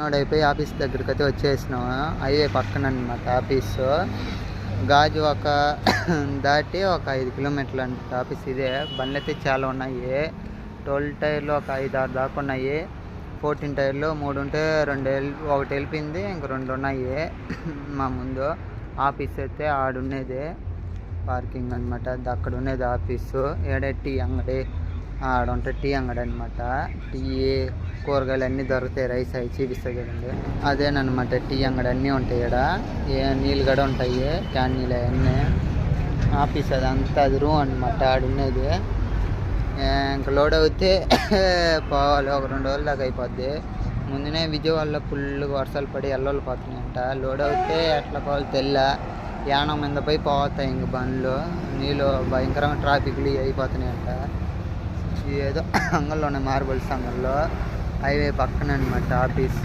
అయిపోయి ఆఫీస్ దగ్గరికి అయితే వచ్చేసినాము. హైవే పక్కన అనమాట ఆఫీసు. గాజు ఒక దాటి ఒక 5 కిలోమీటర్లు అనమాట ఆఫీస్. ఇదే బండ్లు అయితే చాలా ఉన్నాయి. 12 టైర్లు ఒక 5-6 దాకా ఉన్నాయి. 14 టైర్లు 3 ఉంటే 2 ఒకటి వెళ్ళిపోయింది, ఇంక 2 ఉన్నాయి మా ముందు. ఆఫీస్ అయితే ఆడున్నది పార్కింగ్ అనమాట. అక్కడ ఉన్నది ఆఫీసు. ఏడే టీ అంగడి ఆడ ఉంటుంది, టీ అంగడి అనమాట. టీ కూరగాయలు అన్నీ దొరుకుతాయి. రైస్ అవి చూపిస్తాయి కదండి, అదేనమాట టీ అంగడి. అన్నీ ఉంటాయి ఇక్కడ. నీళ్ళు కూడా ఉంటాయి, క్యాన్ నీళ్ళు అవన్నీ. ఆఫీస్ అదంతా అది రూమ్ అనమాట ఆడున్నది. ఇంకా లోడ్ అవుతే పోవాలి, ఒక 2 రోజుల దాకా అయిపోద్ది. ముందునే విజయవాడలో ఫుల్గా వర్షాలు పడి ఎల్లలు పోతున్నాయంట. లోడ్ అవుతే ఎట్లా పోవాలి తెల్ల యానం మీద పోయి పోతాయి ఇంక బండ్లు. నీళ్ళు భయంకరంగా ట్రాఫిక్లు అయిపోతున్నాయంట. ఏదో అంగల్లోనే మార్బల్స్ అంగల్లో హైవే పక్కన అనమాట ఆఫీస్.